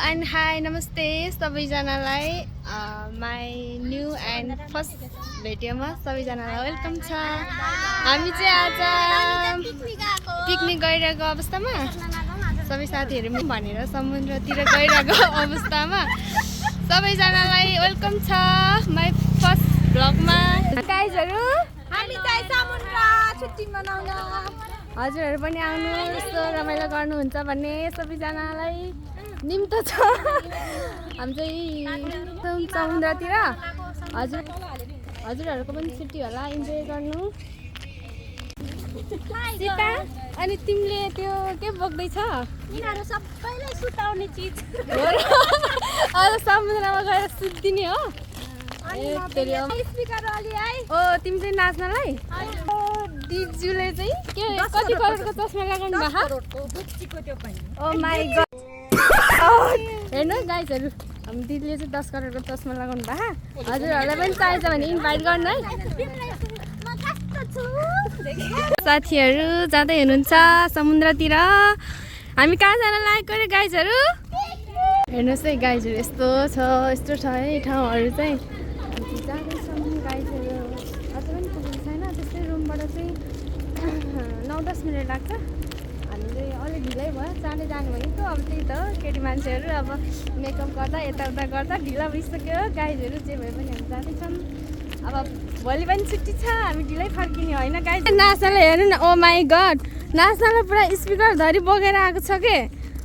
And high नमस्ते सबैजनालाई my new and first भिडियोमा सबैजनालाई वेलकम छ। हामी चाहिँ आज पिकनिक गइरहेको अवस्थामा सबै साथीहरू भनेर समुद्रतिर गइरहेको अवस्थामा सबैजनालाई वेलकम छ माई फर्स्ट भ्लगमा। गाइजहरू हामी चाहिँ समुद्र छुट्टी मनाउन हजुरहरू पनि आउनु, यस्तो रमाइलो गर्नुहुन्छ भन्ने सबैजनालाई निम्तो छ। हामी चाहिँ समुद्रतिर हजुरहरूको पनि छुट्टी होला, इन्जोय गर्नु। सीता अनि तिमीले त्यो के बोक्दैछ? यिनीहरू सबैलाई सुताउने चिज हो र? अब समुद्रमा गएर सुत्दिने हो? स्पिकर अलि आइ। ओ तिमी चाहिँ नाच्नलाई? दिजुले चाहिँ के कति करोडको चस्मा लगाउनु भएको? ओ माई गड। हेर्नु गाइजहरू, हामी दिदीले चाहिँ 10 करोडको चस्मा लगाउनु भएको। हजुरहरूलाई पनि चाहिन्छ भने इन्भाइट गर्नु है। साथीहरू जाँदै हुनुहुन्छ समुद्रतिर। हामी कहाँ जान लागेको रे गाइजहरू? हेर्नुहोस् है गाइजहरू, यस्तो छ है ठाउँहरू चाहिँ। जाँदैछौँ गाइजहरू, अझ पनि पुगेको छैन। त्यस्तै रुमबाट चाहिँ 9-10 मिनट लाग्छ। हामीले अलिक ढिलै भयो, चाँडै जानु भनेको। अब त्यही त केटी मान्छेहरू अब मेकअप गर्दा यताउता गर्दा ढिला भइसक्यो। गाइजहरू जे भए पनि हामी जाँदैछौँ। अब भोलि पनि छुट्टी छ, हामी ढिलै फर्किने होइन गाइज। नाच्नलाई हेर्नु न, ओ माई गड, नाच्नलाई पुरा स्पिकर धरि बोकेर आएको छ के।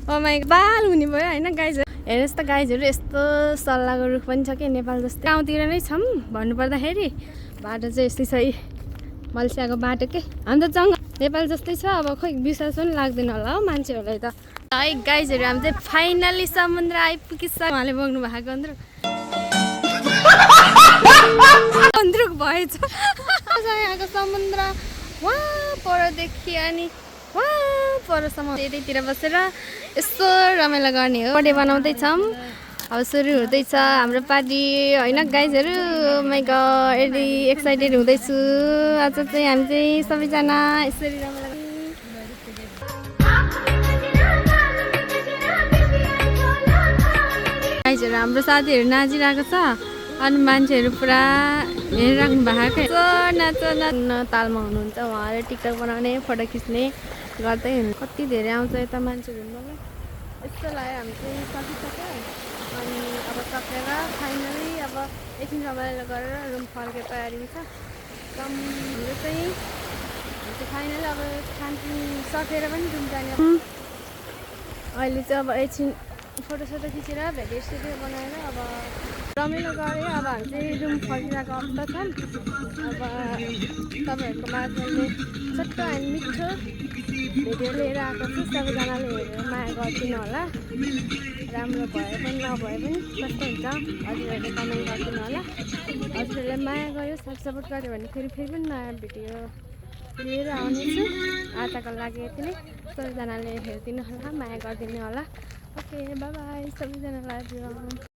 ओ माई बाल हुने भयो होइन गाइजहरू। हेर्नुहोस् त गाइजहरू, यस्तो सल्लाहको रुख पनि छ कि नेपाल जस्तै। गाउँतिर नै छौँ भन्नुपर्दाखेरि। बाटो चाहिँ यस्तै छ है, मलेसियाको बाटो के। हामी त जङ्गल नेपाल जस्तै छ। अब खोइ विश्वास पनि लाग्दैन होला हौ मान्छेहरूलाई त। है गाइजहरू, हामी चाहिँ फाइनली समुद्र आइपुगिसक्यो। उहाँले बोक्नु भएको अन्ध्रुक भएछ। यहाँको समुद्र वहाँ परदेखि अनि वहाँ परसम्म यतैतिर बसेर यस्तो रमाइलो गर्ने हो। बर्थडे बनाउँदैछौँ, अब सुरु हुँदैछ हाम्रो पार्टी होइन गाइजहरू। माइ गड, यदि एक्साइटेड हुँदैछु। आज चाहिँ हामी चाहिँ सबैजना यसरी रमाइलो गाइजहरू। हाम्रो साथीहरू नाचिरहेको छ अनि मान्छेहरू पुरा हेरिराख्नु भएको छ। नाच्न तालमा हुनुहुन्छ उहाँहरू, टिकटक बनाउने फोटो खिच्ने गर्दै हुनु। कति धेरै आउँछ यता मान्छेहरू। मलाई यस्तो लाग्यो हामी चाहिँ सकिसक्यो। अनि अब सकेर फाइनली अब एकछिन रमाइलो गरेर रुम फर्के तयारीमा छ। हाम्रो चाहिँ फाइनली अब खानपिन सकेर पनि रुम जाने। अहिले चाहिँ अब एकछिन फोटोसोटो खिचेर भिडियो स्टुडियो बनाएर अब रमाइलो गऱ्यो। अब हामी चाहिँ रुम फर्किरहेको अवस्था छ। अब तपाईँहरूको माझमा मैले छोटो अनि मिठो भिडियो लिएर आएको छु। सबैजनाले हेरेर माया गरिदिनु होला। राम्रो भए पनि नभए पनि कस्तो हुन्छ हजुरहरूले कमेन्ट गरिदिनु होला। हजुरहरूले माया गर्यो, सपोर्ट गर्यो भने फेरि पनि नयाँ भिडियो लिएर आउनेछु। आजको लागि यति नै। सबैजनाले हेरिदिनु होला, माया गरिदिनु होला। ओके, बाई बाई सबैजनालाई।